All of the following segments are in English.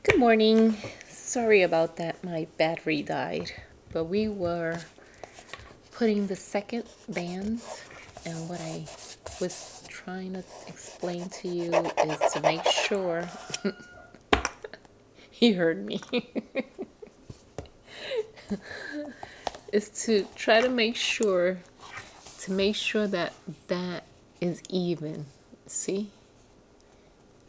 Good morning. Sorry about that. My battery died. But we were putting the second band, and what I was trying to explain to you is to make sure he heard me. Is to try to make sure that that is even. See?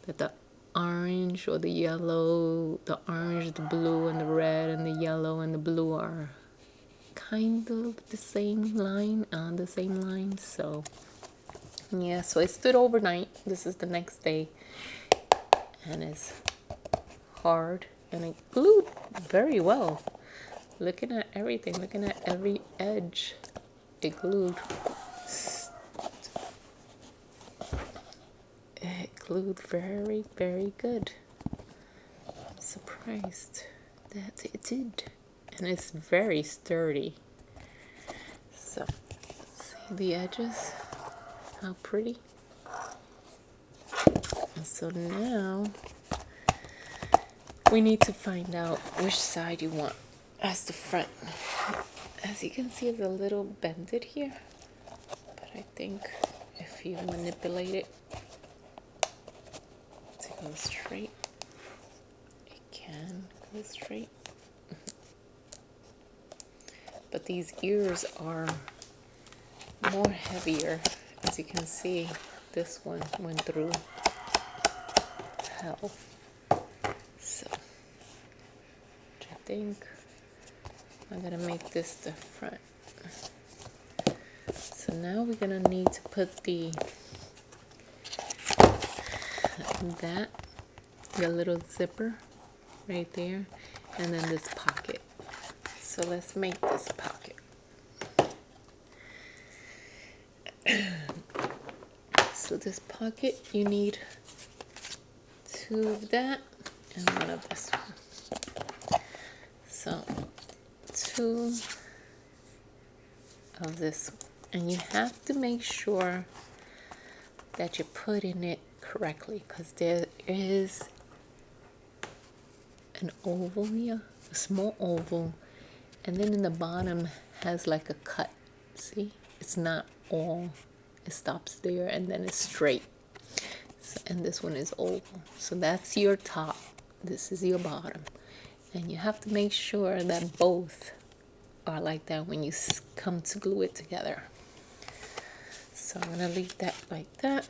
That the orange or the yellow, the orange, the blue, and the red, and the yellow, and the blue are kind of the same line, on the same line. So yeah, so it stood overnight. This is the next day, and it's hard, and it glued very well. Looking at everything, looking at every edge, it glued. It glued very, very good. I'm surprised that it did. And it's very sturdy. So, see the edges? How pretty. And so now, we need to find out which side you want as the front. As you can see, it's a little bended here. But I think if you manipulate it to go straight, it can go straight. But these ears are more heavier. As you can see, this one went through hell. So I think I'm gonna make this the front. So now we're gonna need to put the little zipper right there, and then this pocket. So let's make this pocket. So this pocket, you need 2 of that and 1 of this one. So 2 of this one. And you have to make sure that you're putting it correctly, because there is an oval here, a small oval, and then in the bottom has like a cut. See, it's not all, it stops there and then it's straight. So, and this one is oval, so that's your top, this is your bottom, and you have to make sure that both are like that when you come to glue it together. So I'm gonna leave that like that.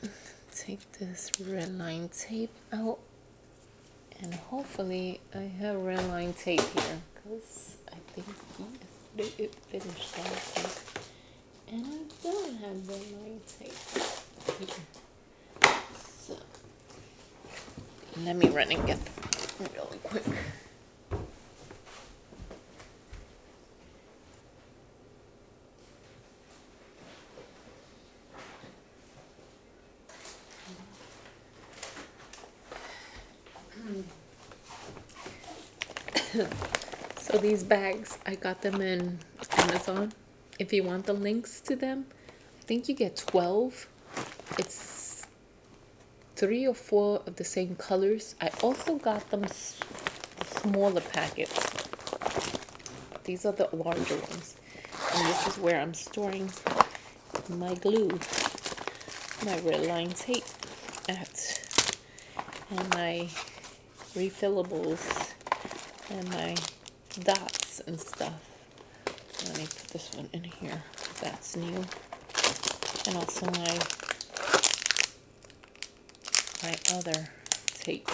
Take this red line tape out, and hopefully I have red line tape here, because I think yesterday it finished off, and I don't have red line tape here. So let me run and get them really quick. So these bags, I got them in Amazon. If you want the links to them, I think you get 12. It's 3 or 4 of the same colors. I also got them smaller packets. These are the larger ones. And this is where I'm storing my glue, my red line tape at, and my refillables, and my dots and stuff. Let me put this one in here, that's new. And also my other tape.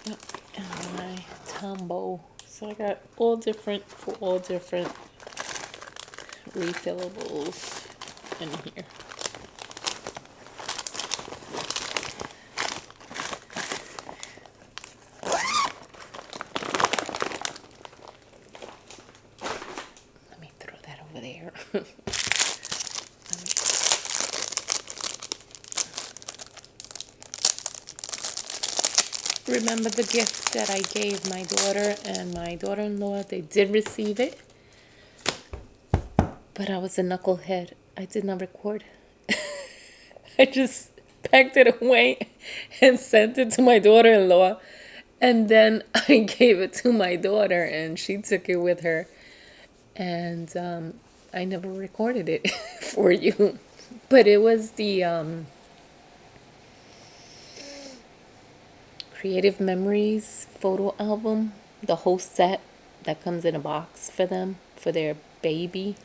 Yep. And my Tombow. So I got all different refillables in here. There. Remember the gift that I gave my daughter and my daughter-in-law? They did receive it, but I was a knucklehead. I did not record. I just packed it away and sent it to my daughter-in-law. And then I gave it to my daughter and she took it with her. And I never recorded it for you. But it was the Creative Memories photo album, the whole set that comes in a box for them, for their baby.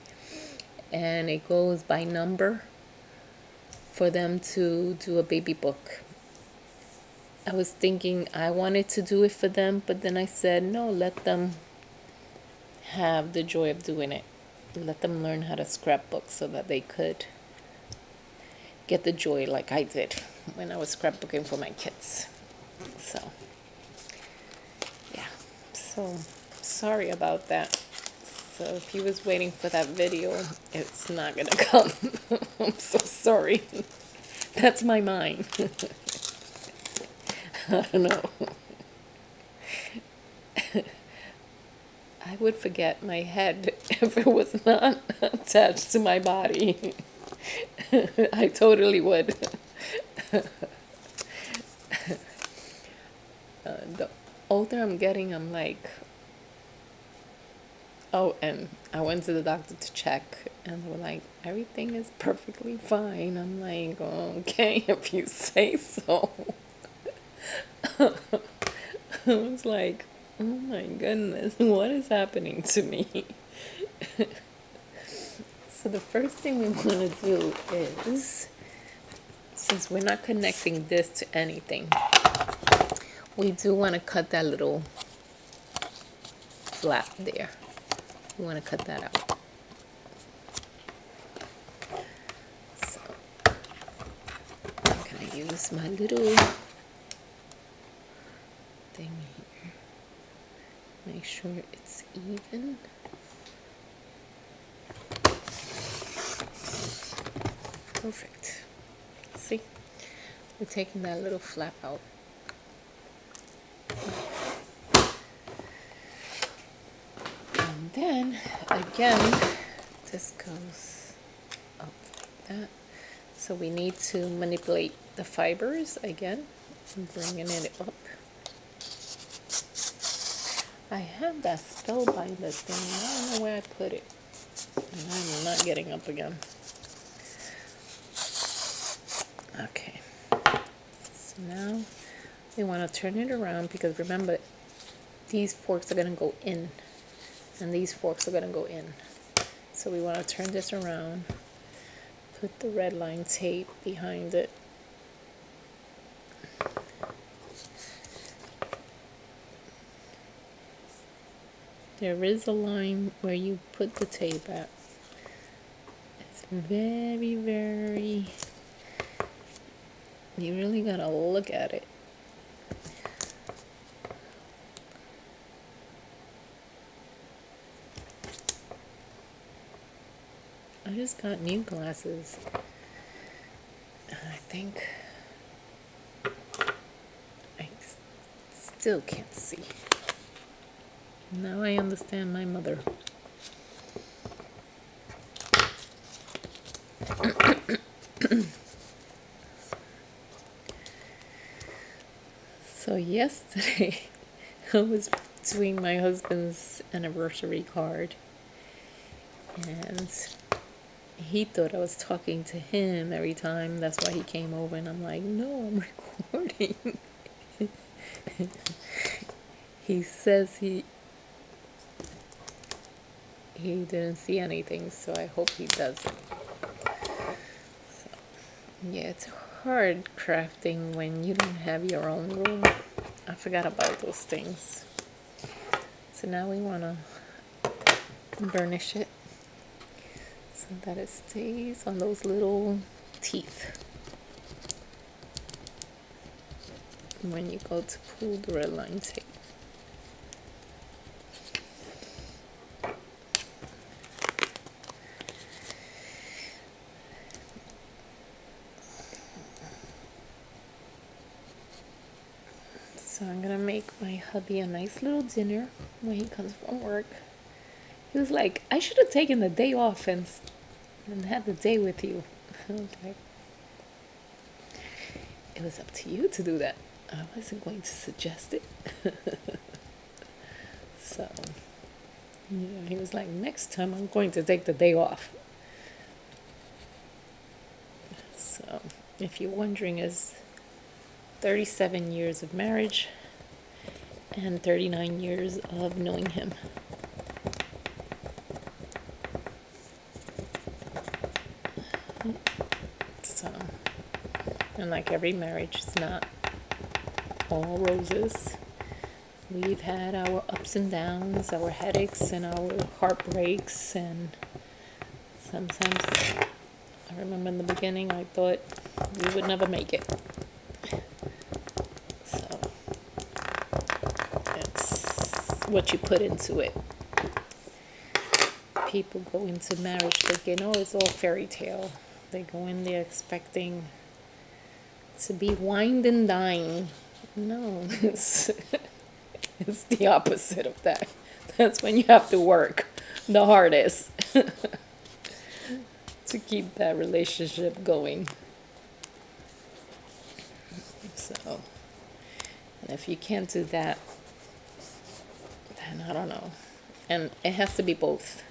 And it goes by number for them to do a baby book. I was thinking I wanted to do it for them, but then I said, no, let them have the joy of doing it. Let them learn how to scrapbook so that they could get the joy like I did when I was scrapbooking for my kids. So, yeah. So, sorry about that. So, if you was waiting for that video, it's not gonna come. I'm so sorry. That's my mind. I don't know. I would forget my head if it was not attached to my body. I totally would. The older I'm getting, I'm like, oh, and I went to the doctor to check, and they were like, everything is perfectly fine. I'm like, okay, if you say so. I was like, oh my goodness, what is happening to me? So the first thing we want to do is, since we're not connecting this to anything, we do want to cut that little flap there. We want to cut that out. So I'm going to use my little thing here. Make sure it's even. Perfect. See? We're taking that little flap out. And then, again, this goes up like that. So we need to manipulate the fibers again, bringing it up. I have that spellbinder thing. I don't know where I put it. And I'm not getting up again. Okay. So now we want to turn it around because remember, these forks are going to go in. And these forks are going to go in. So we want to turn this around. Put the red line tape behind it. There is a line where you put the tape at. It's very, very... You really gotta look at it. I just got new glasses. And I think I still can't see. Now I understand my mother. So yesterday I was doing my husband's anniversary card and he thought I was talking to him every time. That's why he came over and I'm like, no, I'm recording. He says he didn't see anything, so I hope he doesn't. So, yeah, it's hard crafting when you don't have your own room. I forgot about those things. So now we want to burnish it so that it stays on those little teeth when you go to pull the red line tape. So I'm gonna make my hubby a nice little dinner when he comes from work. He was like, I should have taken the day off and had the day with you. I was like, it was up to you to do that. I wasn't going to suggest it. So, yeah, he was like, next time I'm going to take the day off. So, if you're wondering, is 37 years of marriage and 39 years of knowing him. So, and like every marriage, it's not all roses. We've had our ups and downs, our headaches and our heartbreaks, and sometimes I remember in the beginning I thought we would never make it. So it's what you put into it. People go into marriage thinking, oh, it's all fairy tale. They go in there expecting to be wined and dined. No, it's the opposite of that. That's when you have to work the hardest to keep that relationship going. So, and if you can't do that, then I don't know. And it has to be both.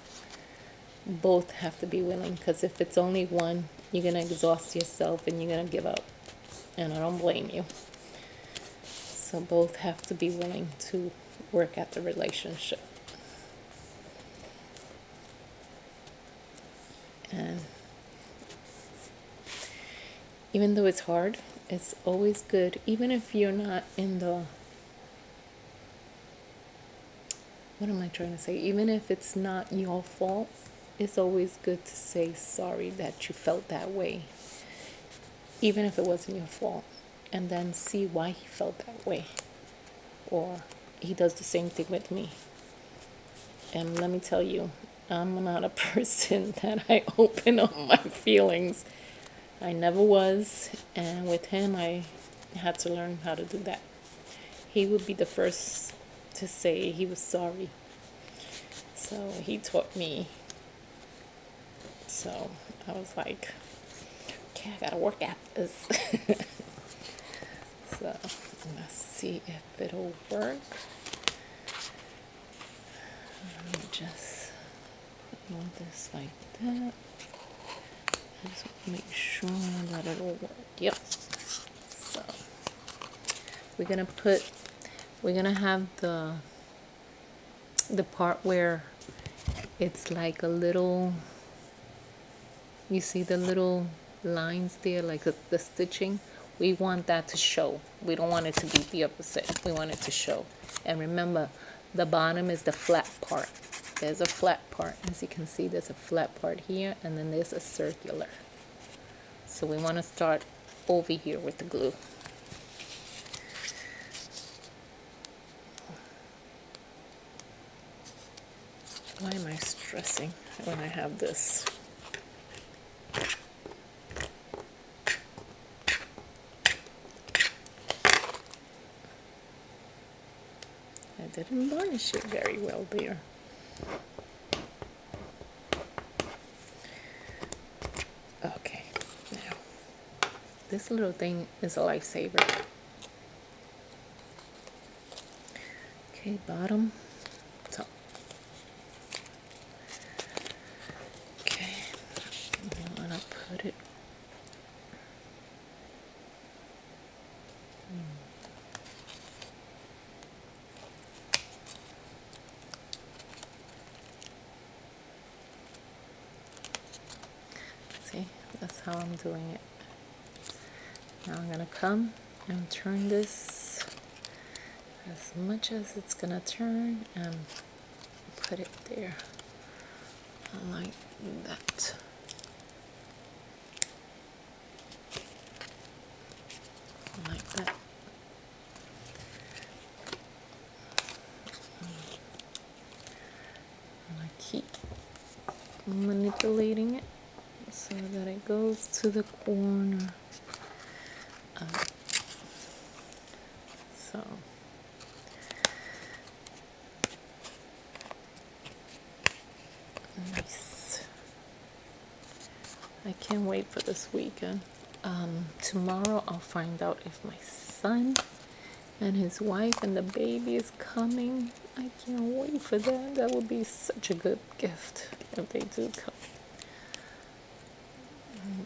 Both have to be willing, because if it's only one, you're going to exhaust yourself and you're going to give up. And I don't blame you. So both have to be willing to work at the relationship. And even though it's hard, it's always good, even if you're not in the, what am I trying to say? Even if it's not your fault, it's always good to say sorry that you felt that way, even if it wasn't your fault, and then see why he felt that way. Or he does the same thing with me. And let me tell you, I'm not a person that I open up my feelings. I never was, and with him I had to learn how to do that. He would be the first to say he was sorry. So he taught me. So I was like, okay, I gotta work at this. So let's see if it'll work. Let me just put this like that. Just make sure that it'll work. Yep. So we're gonna have the part where it's like a little, you see the little lines there, like the stitching. We want that to show. We don't want it to be the opposite. We want it to show. And remember, the bottom is the flat part. There's a flat part. As you can see, there's a flat part here, and then there's a circular. So we want to start over here with the glue. Why am I stressing when I have this? I didn't varnish it very well there. Okay, now this little thing is a lifesaver. Okay, bottom, top. Okay, I want to put it. See, that's how I'm doing it. Now I'm gonna come and turn this as much as it's gonna turn and put it there like that. Like that. And I keep manipulating it so that it goes to the corner. So nice. I can't wait for this weekend. Tomorrow I'll find out if my son and his wife and the baby is coming. I can't wait for that. That would be such a good gift if they do come.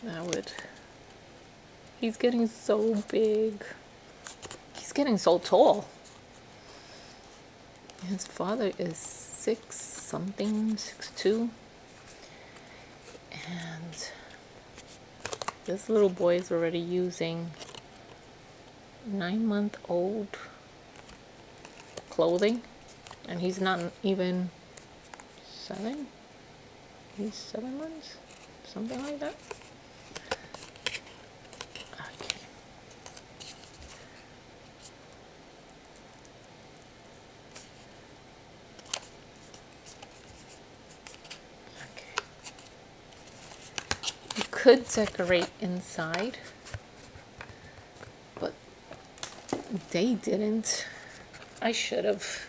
That would. He's getting so big. He's getting so tall. His father is 6 something, 6'2". And this little boy is already using 9-month-old clothing, and he's not even 7. He's 7 months, something like that. Okay. Okay. You could decorate inside, but they didn't. I should have.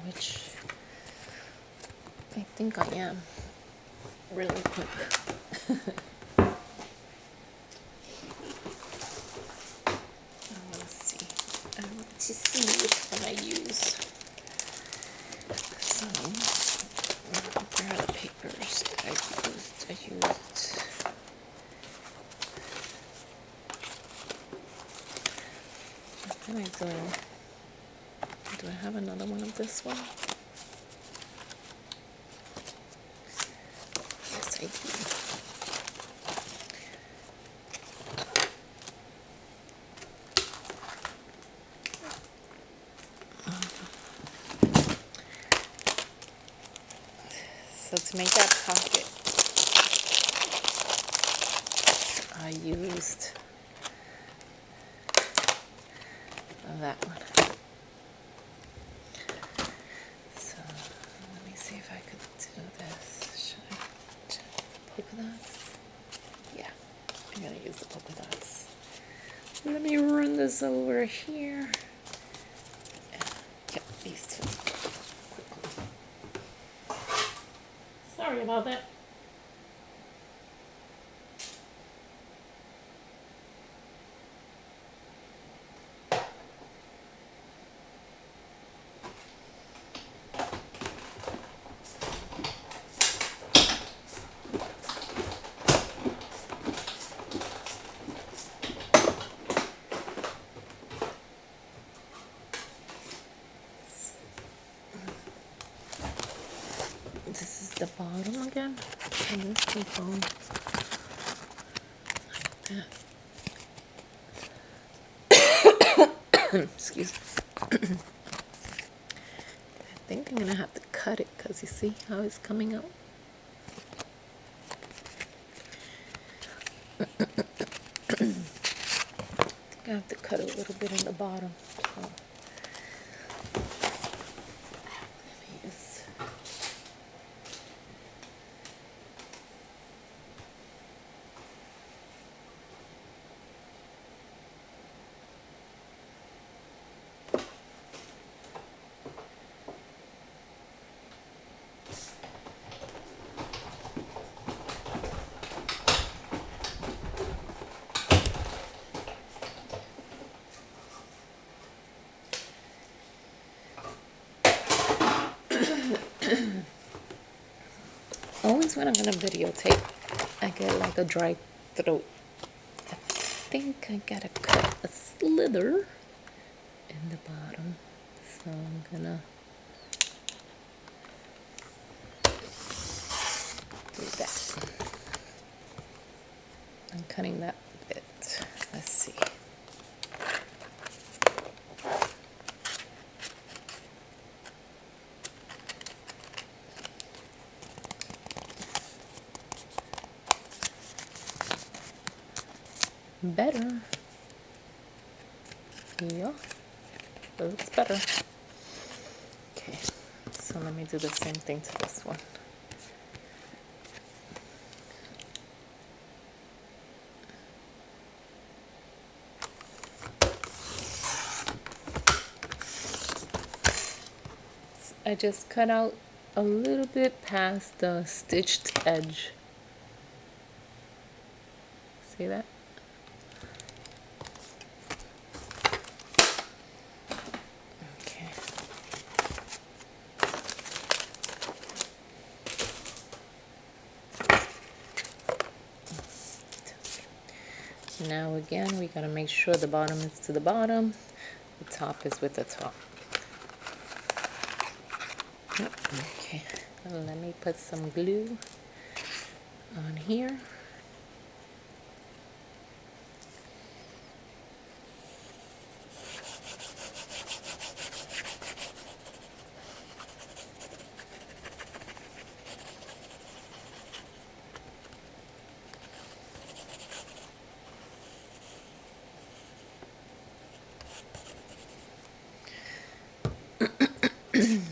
Which I think I am. Really quick. Let's see. I want to see which one I use. So, where are the papers that I used? What can I do? Do I have another one of this one? Yes, I do. So to make that pocket, I used that one. So let me see if I could do this. Should I polka dots? Yeah, I'm gonna use the polka dots. Let me run this over here. Yep, these two. Quickly. Sorry about that. This is the bottom again, and this can go like that. Excuse me. I think I'm gonna have to cut it because you see how it's coming out. I have to cut a little bit in the bottom. So. Always when I'm gonna videotape, I get like a dry throat. I think I gotta cut a slither in the bottom, so I'm gonna do that. I'm cutting that bit. Let's see. Better. Yeah, that looks better. Okay, so let me do the same thing to this one. I just cut out a little bit past the stitched edge See that? Okay. Now again, we gotta make sure the bottom is to the bottom, the top is with the top. Okay, let me put some glue on here.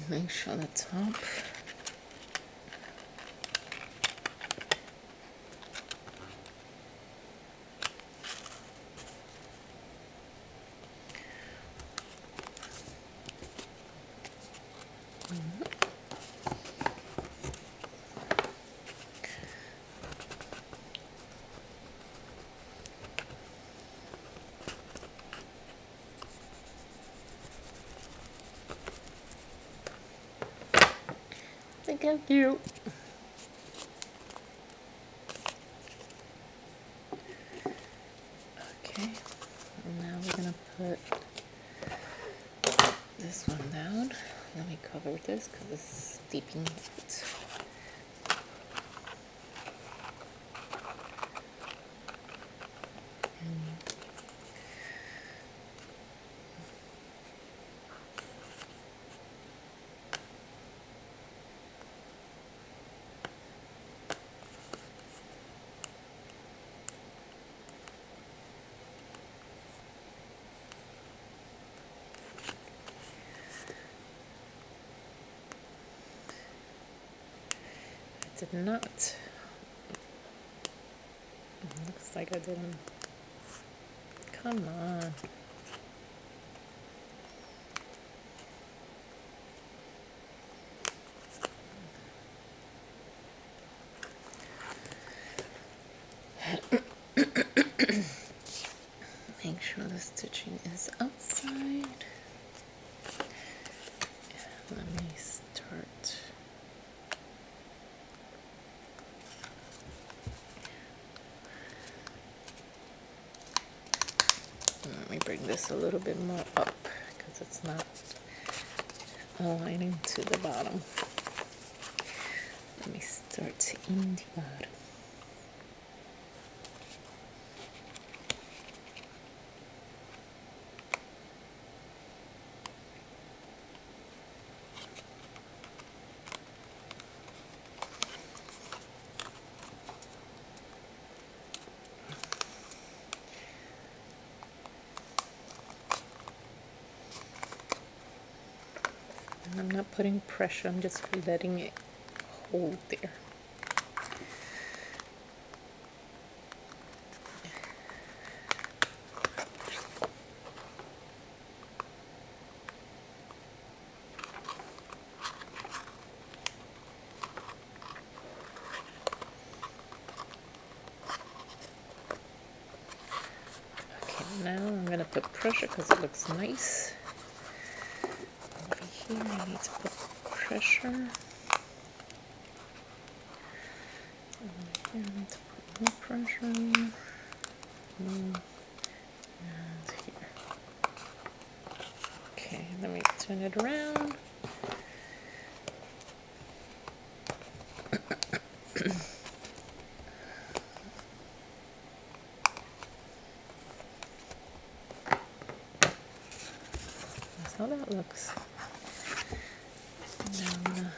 Make sure the top. Look how cute. Okay, and now we're gonna put this one down. Let me cover this because it's steeping it. Did not. Looks like I didn't. Come on. Make sure the stitching is outside. Let me start. Let me bring this a little bit more up because it's not aligning to the bottom. Let me start in the bottom. And I'm not putting pressure, I'm just letting it hold there. Okay, now I'm going to put pressure because it looks nice. Over here I need to put pressure. Over here I need to put more pressure. And here. Okay, let me turn it around. That's how that looks. Now I'm gonna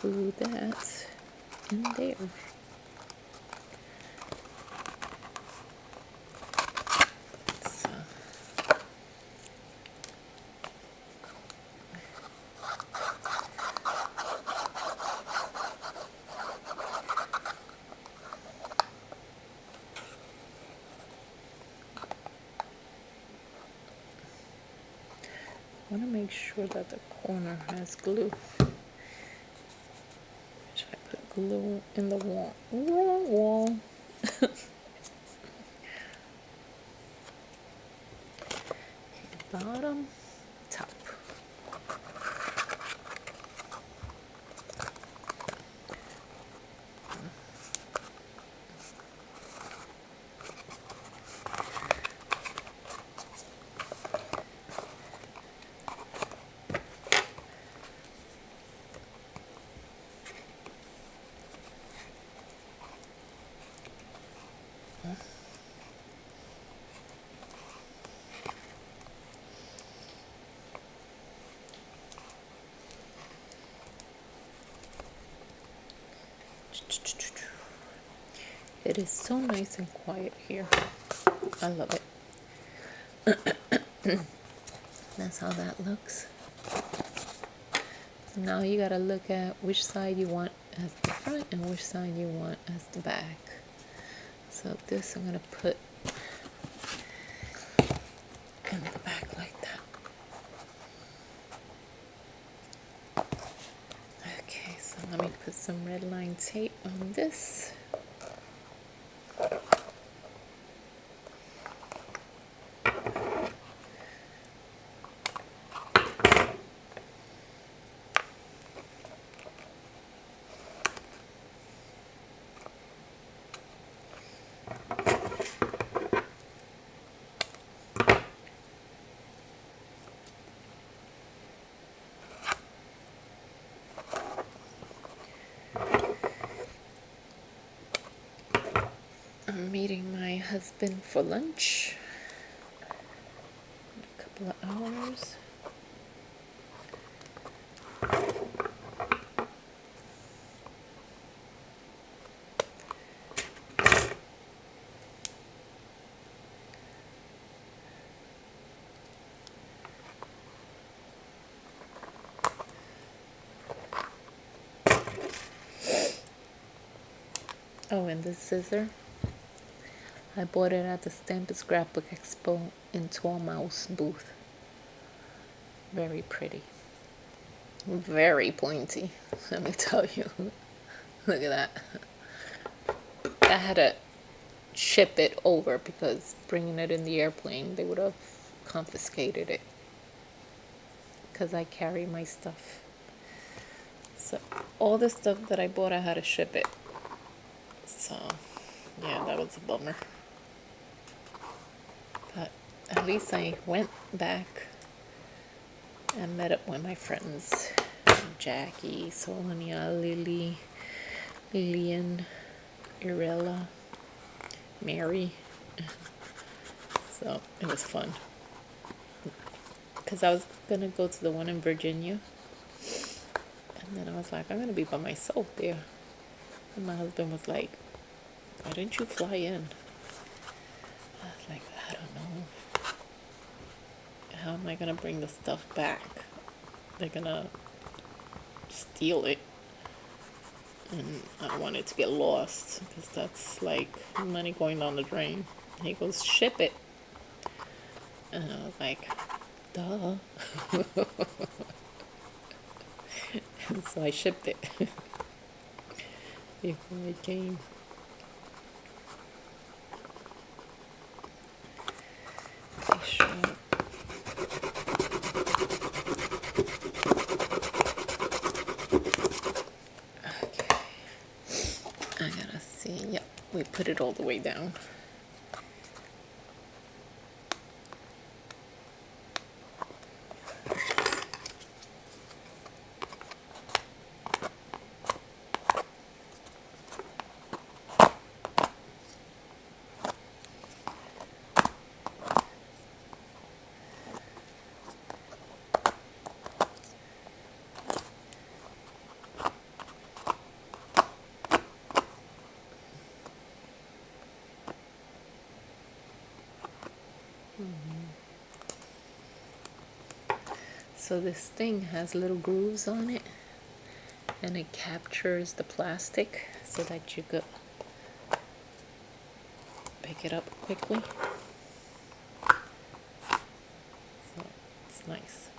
glue that in there. So. I want to make sure that the corner has glue. Should I put glue in the wall. Bottom, top. It is so nice and quiet here. I love it. That's how that looks. Now you gotta look at which side you want as the front and which side you want as the back. So this I'm gonna put in the back like that. Okay, so let me put some red line tape on this. I'm meeting my husband for lunch in a couple of hours. Oh, and this scissor, I bought it at the Stamp Scrapbook Expo in Tall Mouse booth. Very pretty. Very pointy, let me tell you. Look at that. I had to ship it over because bringing it in the airplane, they would have confiscated it. Because I carry my stuff. So all the stuff that I bought, I had to ship it. So yeah, that was a bummer. But at least I went back and met up with my friends. Jackie, Sonia, Lily, Lillian, Irella, Mary. So it was fun. Because I was going to go to the one in Virginia. And then I was like, I'm going to be by myself there. And my husband was like, why didn't you fly in? I was like, I don't know. How am I going to bring the stuff back? They're going to steal it. And I don't want it to get lost because that's like money going down the drain. He goes, ship it. And I was like, duh. And so I shipped it before it came. Sure. Okay. I gotta see. Yep, we put it all the way down. So this thing has little grooves on it and it captures the plastic so that you could pick it up quickly. So it's nice.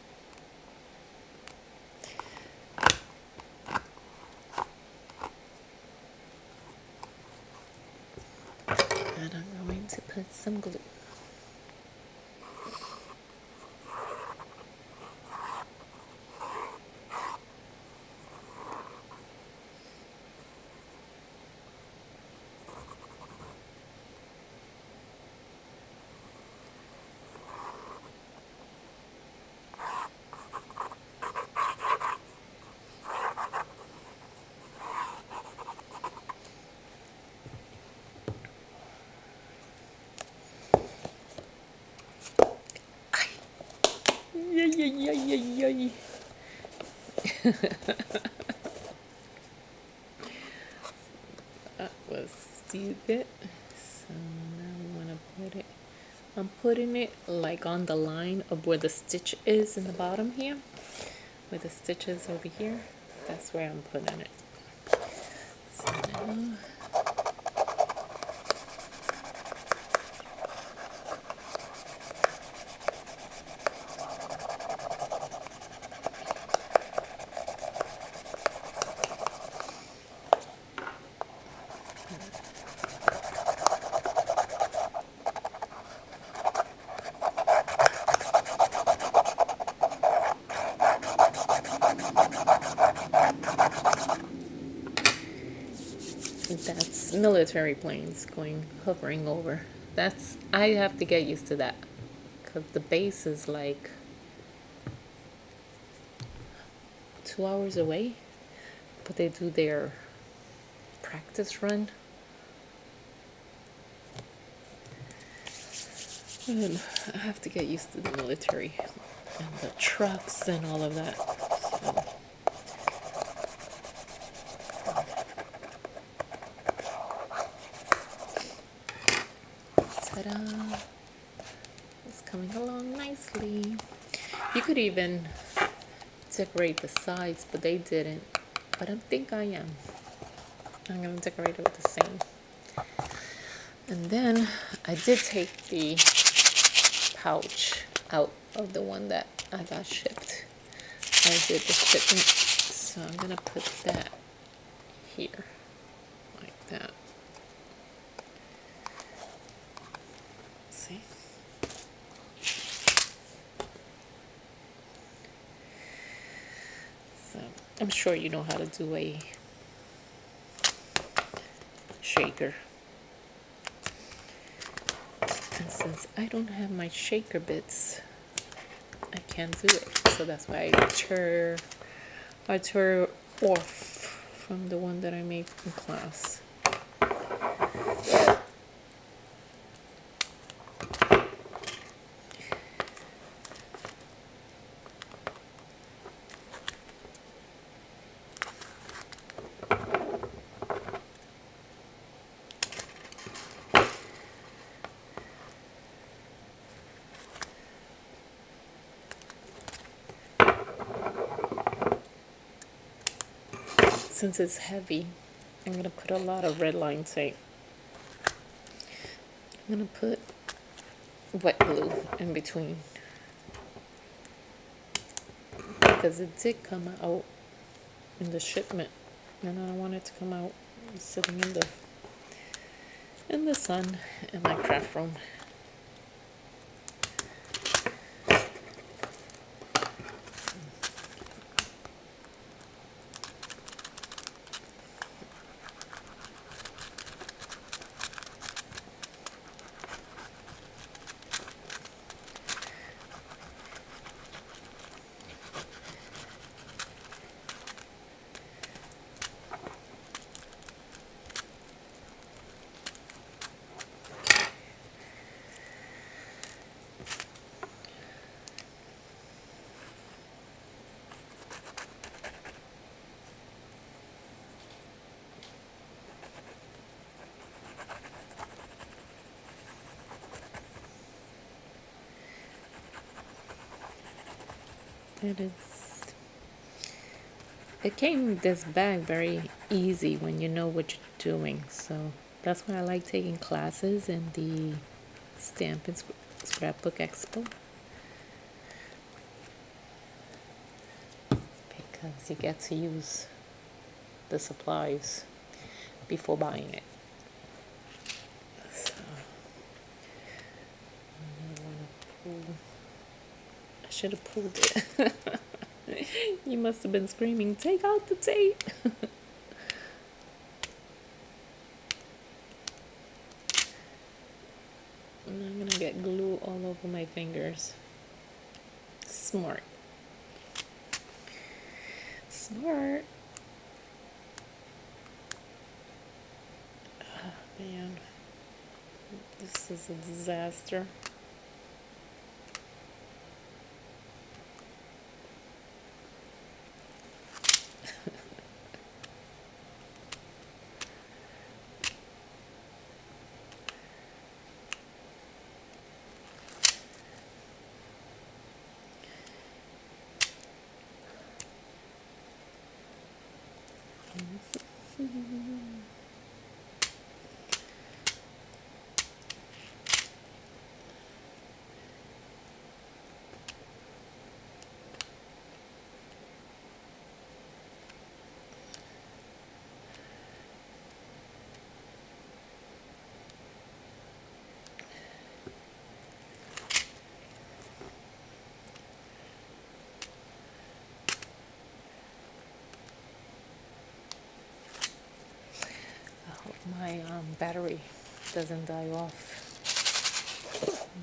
And I'm going to put some glue. Yay, yay, yay, yay, yay. That was stupid. So now we want to put it. I'm putting it like on the line of where the stitch is in the bottom here. Where the stitch is over here. That's where I'm putting it. So now that's military planes going hovering over. That's I have to get used to that because the base is like 2 hours away, but they do their practice run. And I have to get used to the military and the trucks and all of that. So. Ta-da! It's coming along nicely. You could even decorate the sides, but they didn't. But I think I am. I'm gonna decorate it with the same. And then I did take the pouch out of the one that I got shipped. I did the shipment, so I'm gonna put that here, like that. See? So I'm sure you know how to do a shaker. And since I don't have my shaker bits, I can't do it. So that's why I tore off from the one that I made in class. Since it's heavy, I'm going to put a lot of red line tape. I'm going to put wet glue in between. Because it did come out in the shipment. And I don't want it to come out sitting in the sun in my craft room. It came this bag very easy when you know what you're doing. So that's why I like taking classes in the Stamp and Scrapbook Expo. Because you get to use the supplies before buying it. So I should have pulled it. You must have been screaming, take out the tape. And I'm gonna get glue all over my fingers. Smart. Smart. Oh, man, this is a disaster. I hope my battery doesn't die off.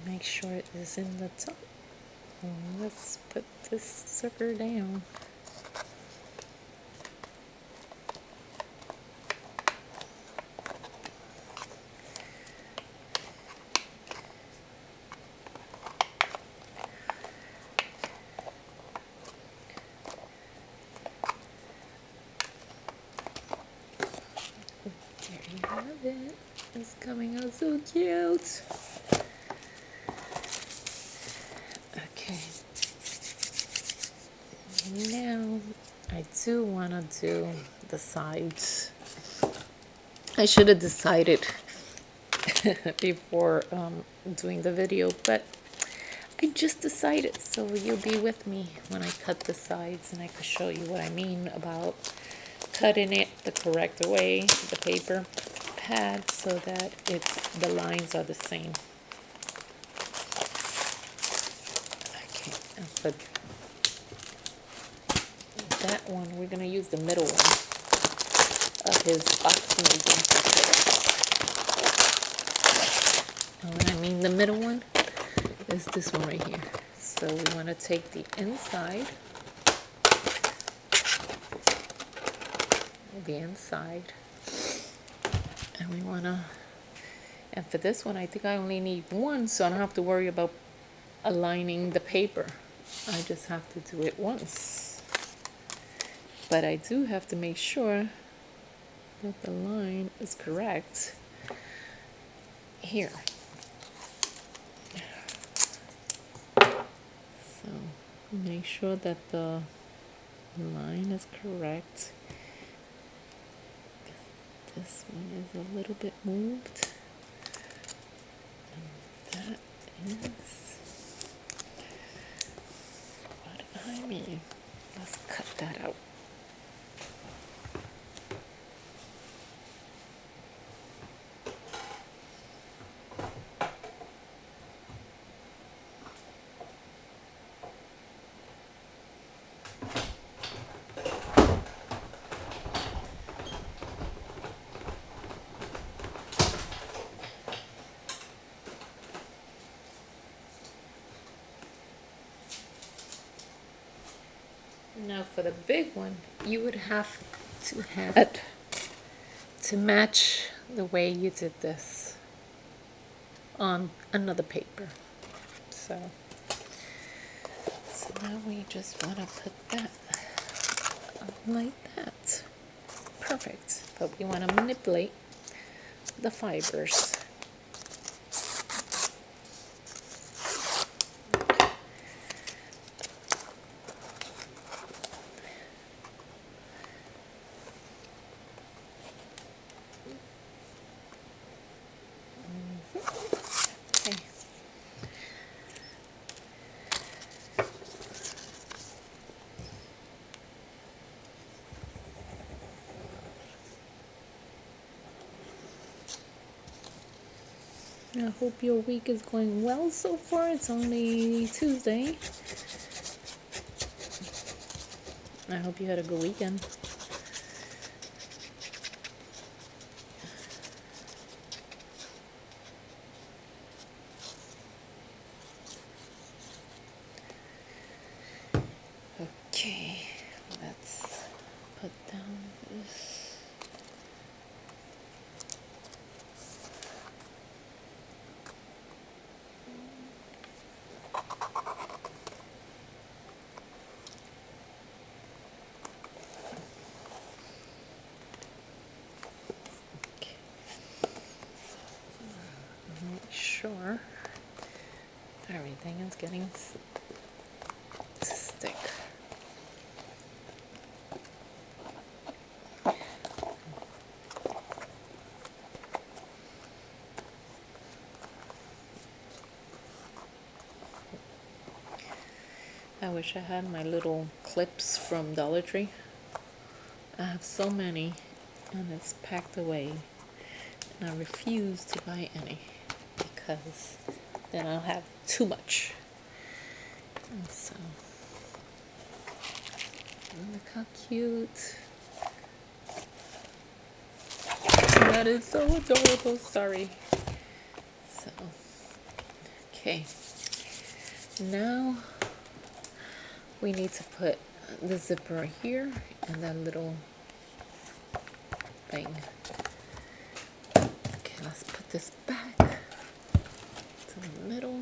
Make sure it is in the top. Let's put this sucker down. There you have it. It's coming out so cute. Okay. Now I do want to do the sides. I should have decided before doing the video, but I just decided, so you'll be with me when I cut the sides and I can show you what I mean about cutting it the correct way, the paper pad, so that the lines are the same. Okay, and for that one, we're gonna use the middle one of his box moving. And when I mean the middle one, is this one right here. So we want to take the inside, and we want to, and for this one I think I only need one, so I don't have to worry about aligning the paper. I just have to do it once, but I do have to make sure that the line is correct here. So make sure that the line is correct. This one is a little bit moved. And that is what I mean. Let's cut that out. Now for the big one, you would have to match the way you did this on another paper. So now we just want to put that like that. Perfect. But we want to manipulate the fibers. I hope your week is going well so far. It's only Tuesday. I hope you had a good weekend. Okay, let's put down this. Okay. Make sure everything is getting to stick. I wish I had my little clips from Dollar Tree. I have so many and it's packed away, and I refuse to buy any because then I'll have too much. And so, look how cute. That is so adorable. Sorry. So, okay. Now we need to put the zipper here and that little thing. Okay, let's put this back to the middle.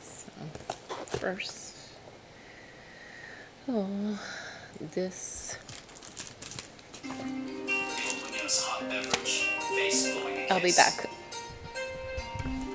So first, oh, this. I'll be back.